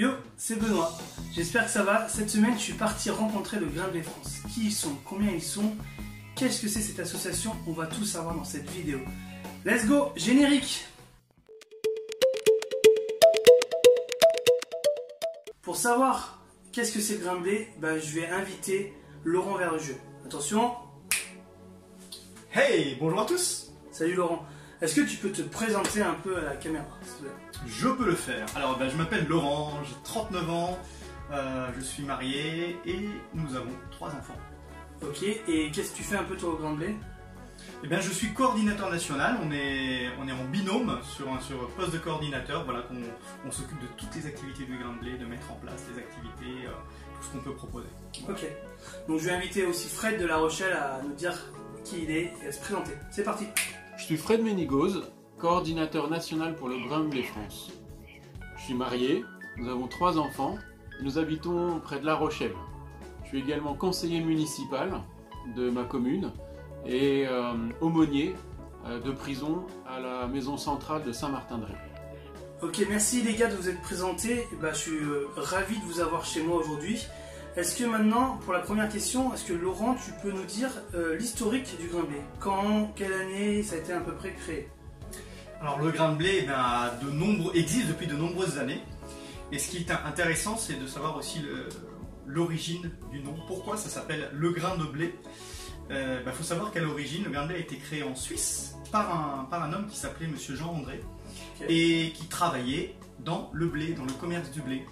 Yo, c'est Benoît. J'espère que ça va. Cette semaine, je suis parti rencontrer le Grain de Blé France. Qui ils sont? Combien ils sont? Qu'est-ce que c'est cette association? On va tout savoir dans cette vidéo. Let's go, générique! Pour savoir qu'est-ce que c'est le Grain de Blé, je vais inviter Laurent vers le jeu. Attention. Hey, bonjour à tous. Salut Laurent. Est-ce que tu peux te présenter un peu à la caméra, s'il te plaît? Je peux le faire. Alors, je m'appelle Laurent, j'ai 39 ans, je suis marié et nous avons 3 enfants. Ok, et qu'est-ce que tu fais un peu toi au Grain de Blé? Eh bien, je suis coordinateur national, on est en binôme sur poste de coordinateur, voilà qu'on s'occupe de toutes les activités du Grain de Blé, de mettre en place les activités, tout ce qu'on peut proposer. Voilà. Ok, donc je vais inviter aussi Fred de La Rochelle à nous dire qui il est et à se présenter. C'est parti. Je suis Fred Ménigoz, coordinateur national pour le Grain de Blé France. Je suis marié, nous avons 3 enfants, nous habitons près de La Rochelle. Je suis également conseiller municipal de ma commune et aumônier de prison à la maison centrale de Saint-Martin-de-Ré. Ok, merci les gars de vous être présentés. Je suis ravi de vous avoir chez moi aujourd'hui. Est-ce que maintenant, pour la première question, est-ce que Laurent, tu peux nous dire l'historique du Grain de Blé? Quand, quelle année ça a été à peu près créé? Alors, le Grain de Blé existe depuis de nombreuses années. Et ce qui est intéressant, c'est de savoir aussi l'origine du nom. Pourquoi ça s'appelle le Grain de Blé? Faut savoir qu'à l'origine, le Grain de Blé a été créé en Suisse par un homme qui s'appelait Monsieur Jean André, et qui travaillait dans le blé, dans le commerce du blé.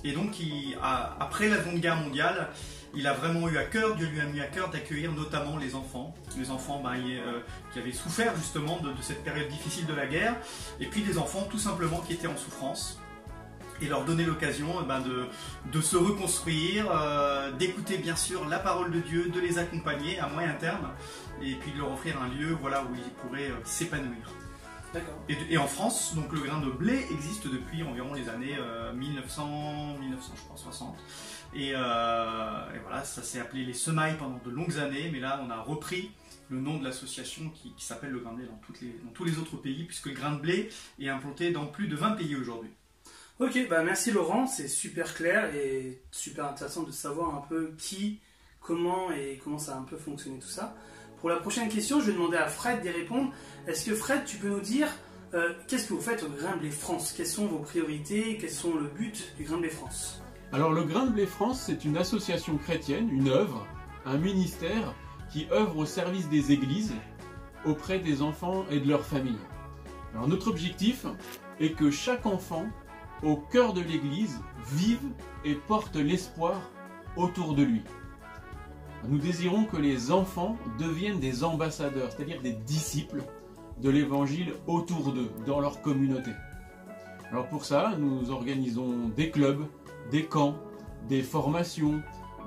Et donc, après la Seconde Guerre mondiale, il a vraiment eu à cœur, Dieu lui a mis à cœur d'accueillir notamment les enfants qui avaient souffert justement de cette période difficile de la guerre, et puis des enfants tout simplement qui étaient en souffrance, et leur donner l'occasion de se reconstruire, d'écouter bien sûr la parole de Dieu, de les accompagner à moyen terme, et puis de leur offrir un lieu où ils pourraient s'épanouir. Et en France, donc le Grain de Blé existe depuis environ les années 1900 je crois, 60. Et voilà, ça s'est appelé les Semailles pendant de longues années, mais là on a repris le nom de l'association qui s'appelle le Grain de Blé dans tous les autres pays, puisque le Grain de Blé est implanté dans plus de 20 pays aujourd'hui. Ok, merci Laurent, c'est super clair et super intéressant de savoir un peu qui, comment ça a un peu fonctionné tout ça. Pour la prochaine question, je vais demander à Fred d'y répondre. Est-ce que Fred, tu peux nous dire qu'est-ce que vous faites au Grain de Blé France? Quelles sont vos priorités? Quels sont le but du Grain de Blé France? Alors le Grain de Blé France, c'est une association chrétienne, une œuvre, un ministère qui œuvre au service des églises auprès des enfants et de leurs familles. Alors notre objectif est que chaque enfant au cœur de l'église vive et porte l'espoir autour de lui. Nous désirons que les enfants deviennent des ambassadeurs, c'est-à-dire des disciples de l'évangile autour d'eux, dans leur communauté. Alors pour ça, nous organisons des clubs, des camps, des formations,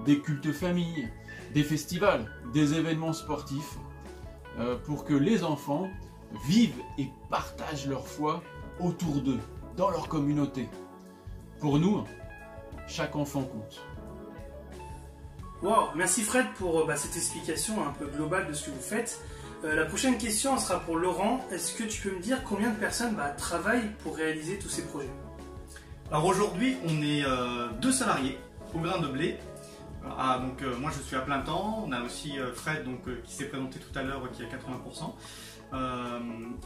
des cultes familles, des festivals, des événements sportifs, pour que les enfants vivent et partagent leur foi autour d'eux, dans leur communauté. Pour nous, chaque enfant compte. Wow, merci Fred pour cette explication un peu globale de ce que vous faites. La prochaine question sera pour Laurent. Est-ce que tu peux me dire combien de personnes travaillent pour réaliser tous ces projets? Alors aujourd'hui, on est 2 salariés au Grain de Blé. Moi je suis à plein temps. On a aussi Fred qui s'est présenté tout à l'heure, qui a 80%.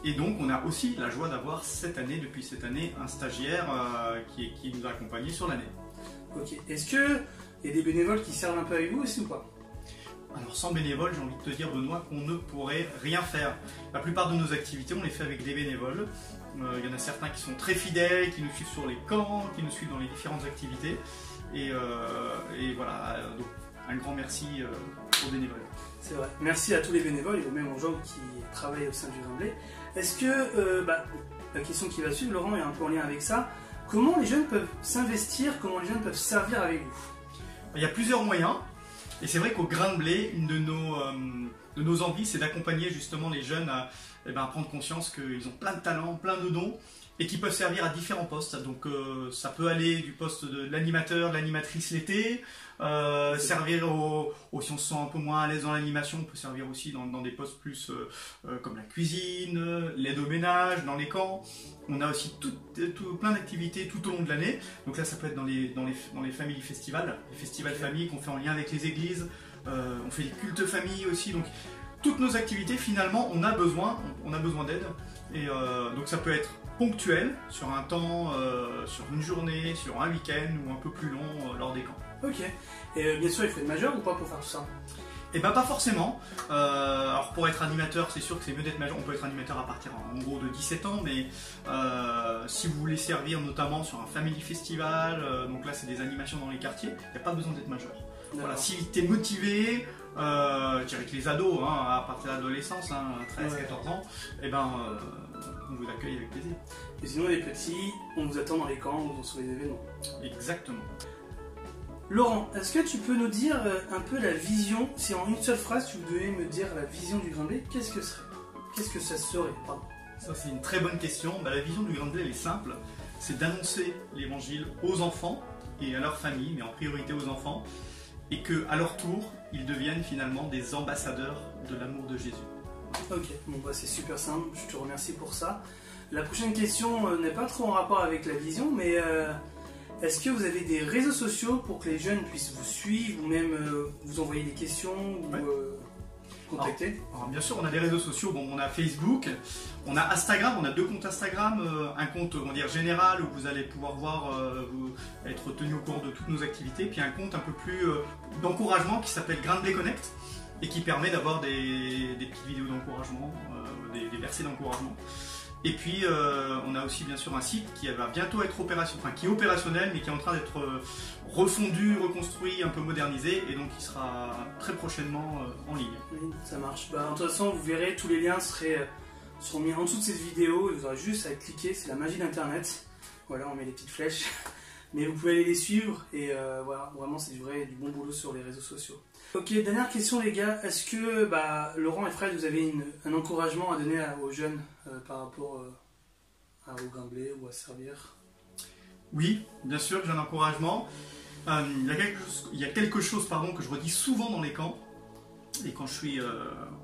Et donc on a aussi la joie d'avoir depuis cette année, un stagiaire qui nous a accompagnés sur l'année. Ok, est-ce qu'il y a des bénévoles qui servent un peu avec vous aussi ou pas? Alors sans bénévoles, j'ai envie de te dire Benoît qu'on ne pourrait rien faire. La plupart de nos activités, on les fait avec des bénévoles. Il y en a certains qui sont très fidèles, qui nous suivent sur les camps, qui nous suivent dans les différentes activités. Et voilà, donc un grand merci aux bénévoles. C'est vrai. Merci à tous les bénévoles et même aux gens qui travaillent au sein du Grain de Blé. Est-ce que, la question qui va suivre, Laurent, est un peu en lien avec ça. Comment les jeunes peuvent s'investir, comment les jeunes peuvent servir avec vous? Il y a plusieurs moyens. Et c'est vrai qu'au Grain de Blé, une de nos envies, c'est d'accompagner justement les jeunes à prendre conscience qu'ils ont plein de talents, plein de dons, et qui peuvent servir à différents postes. Donc ça peut aller du poste de l'animateur, de l'animatrice l'été, servir si on se sent un peu moins à l'aise dans l'animation, on peut servir aussi dans des postes plus comme la cuisine, l'aide au ménage, dans les camps. On a aussi plein d'activités tout au long de l'année. Donc là ça peut être dans les family festivals, les festivals familles qu'on fait en lien avec les églises. On fait des cultes familles aussi. Donc toutes nos activités, finalement, on a besoin d'aide. Et donc ça peut être ponctuel, sur un temps, sur une journée, sur un week-end ou un peu plus long lors des camps. Ok. Et bien sûr, il faut être majeur ou pas pour faire tout ça? Et bah pas forcément. Alors pour être animateur, c'est sûr que c'est mieux d'être majeur. On peut être animateur à partir en gros de 17 ans, mais si vous voulez servir notamment sur un family festival, donc là c'est des animations dans les quartiers, il n'y a pas besoin d'être majeur. Voilà, si tu es motivé, je dirais que les ados, à partir de l'adolescence, 13-14 ans, et ben on vous accueille avec plaisir. Et sinon les petits, on vous attend dans les camps ou sur les événements. Exactement. Laurent, est-ce que tu peux nous dire un peu la vision, si en une seule phrase tu devais me dire la vision du Grain de Blé, qu'est-ce que ça serait? Pardon. Ça c'est une très bonne question. La vision du Grain de Blé elle est simple, c'est d'annoncer l'évangile aux enfants et à leur famille, mais en priorité aux enfants, et qu'à leur tour, ils deviennent finalement des ambassadeurs de l'amour de Jésus. Ok, bon bah c'est super simple, je te remercie pour ça. La prochaine question n'est pas trop en rapport avec la vision, mais est-ce que vous avez des réseaux sociaux pour que les jeunes puissent vous suivre ou même vous envoyer des questions ou contacter? Alors, bien sûr, on a des réseaux sociaux, on a Facebook, on a Instagram, on a 2 comptes Instagram, un compte on va dire général où vous allez pouvoir voir, être tenu au courant de toutes nos activités, puis un compte un peu plus d'encouragement qui s'appelle Grain de Blé Connect et qui permet d'avoir des petites vidéos d'encouragement, des versets d'encouragement. Et puis on a aussi bien sûr un site qui va bientôt être qui est opérationnel mais qui est en train d'être refondu, reconstruit, un peu modernisé et donc qui sera très prochainement en ligne. Oui, ça marche. De toute façon vous verrez, tous les liens seront mis en dessous de cette vidéo, vous aurez juste à cliquer, c'est la magie d'internet. Voilà, on met les petites flèches. Mais vous pouvez aller les suivre et voilà, vraiment c'est du bon boulot sur les réseaux sociaux. Ok, dernière question les gars, est-ce que Laurent et Fred, vous avez un encouragement à donner aux jeunes par rapport au Grain de Blé ou à servir? Oui, bien sûr que j'ai un encouragement. Il y a quelque chose que je redis souvent dans les camps et quand je suis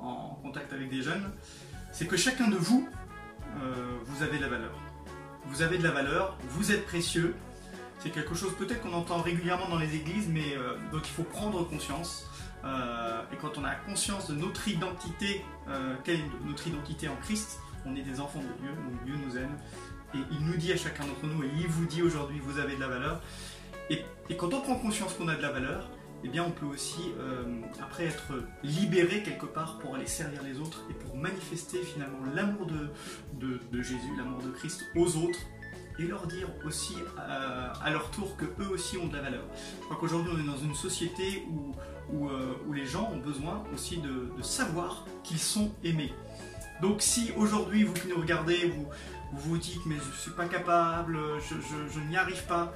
en contact avec des jeunes, c'est que chacun de vous, vous avez de la valeur. Vous avez de la valeur, vous êtes précieux. C'est quelque chose peut-être qu'on entend régulièrement dans les églises, mais dont il faut prendre conscience. Et quand on a conscience de notre identité, quelle est notre identité en Christ, on est des enfants de Dieu, donc Dieu nous aime. Et il nous dit à chacun d'entre nous, et il vous dit aujourd'hui, vous avez de la valeur. Et quand on prend conscience qu'on a de la valeur, eh bien on peut aussi après être libéré quelque part pour aller servir les autres et pour manifester finalement l'amour de Jésus, l'amour de Christ aux autres. Et leur dire aussi à leur tour qu'eux aussi ont de la valeur. Je crois qu'aujourd'hui on est dans une société où les gens ont besoin aussi de savoir qu'ils sont aimés. Donc si aujourd'hui vous qui nous regardez, vous dites mais je ne suis pas capable, je n'y arrive pas,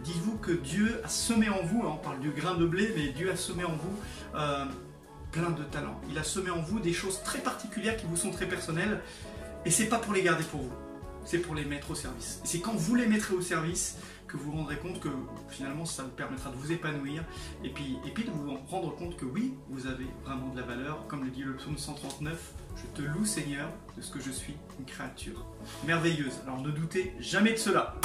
dites-vous que Dieu a semé en vous, on parle du grain de blé, mais Dieu a semé en vous plein de talents. Il a semé en vous des choses très particulières qui vous sont très personnelles et c'est pas pour les garder pour vous. C'est pour les mettre au service. Et c'est quand vous les mettrez au service que vous vous rendrez compte que finalement ça vous permettra de vous épanouir et puis de vous rendre compte que oui, vous avez vraiment de la valeur. Comme le dit le psaume 139, je te loue Seigneur de ce que je suis, une créature merveilleuse. Alors ne doutez jamais de cela.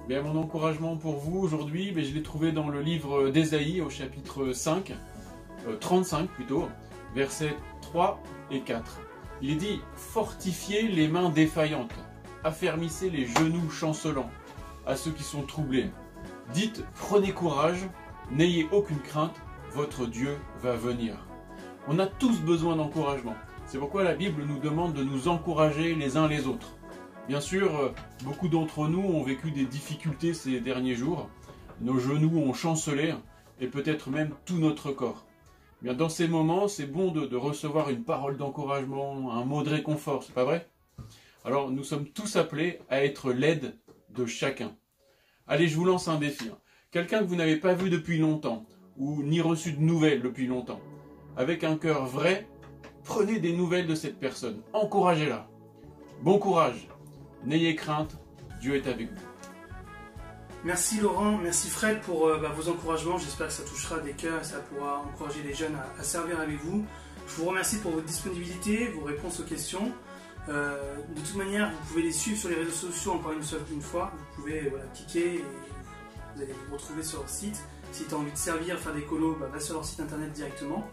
Bien, mon encouragement pour vous aujourd'hui, je l'ai trouvé dans le livre d'Ésaïe au chapitre 5, 35 plutôt, versets 3 et 4. Il est dit « Fortifiez les mains défaillantes, affermissez les genoux chancelants à ceux qui sont troublés. Dites, prenez courage, n'ayez aucune crainte, votre Dieu va venir. » On a tous besoin d'encouragement. C'est pourquoi la Bible nous demande de nous encourager les uns les autres. Bien sûr, beaucoup d'entre nous ont vécu des difficultés ces derniers jours. Nos genoux ont chancelé et peut-être même tout notre corps. Bien, dans ces moments, c'est bon de recevoir une parole d'encouragement, un mot de réconfort, c'est pas vrai? Alors, nous sommes tous appelés à être l'aide de chacun. Allez, je vous lance un défi. Quelqu'un que vous n'avez pas vu depuis longtemps, ou ni reçu de nouvelles depuis longtemps, avec un cœur vrai, prenez des nouvelles de cette personne, encouragez-la. Bon courage. N'ayez crainte, Dieu est avec vous. Merci Laurent, merci Fred pour vos encouragements. J'espère que ça touchera des cœurs et ça pourra encourager les jeunes à servir avec vous. Je vous remercie pour votre disponibilité, vos réponses aux questions. De toute manière, vous pouvez les suivre sur les réseaux sociaux encore une fois. Vous pouvez cliquer et vous allez vous retrouver sur leur site. Si tu as envie de servir, faire des colos, va sur leur site internet directement.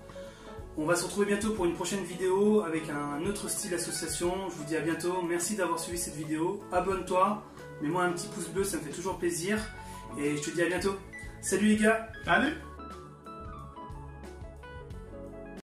On va se retrouver bientôt pour une prochaine vidéo avec un autre style association. Je vous dis à bientôt. Merci d'avoir suivi cette vidéo. Abonne-toi. Mets-moi un petit pouce bleu, ça me fait toujours plaisir. Et je te dis à bientôt. Salut les gars. Salut.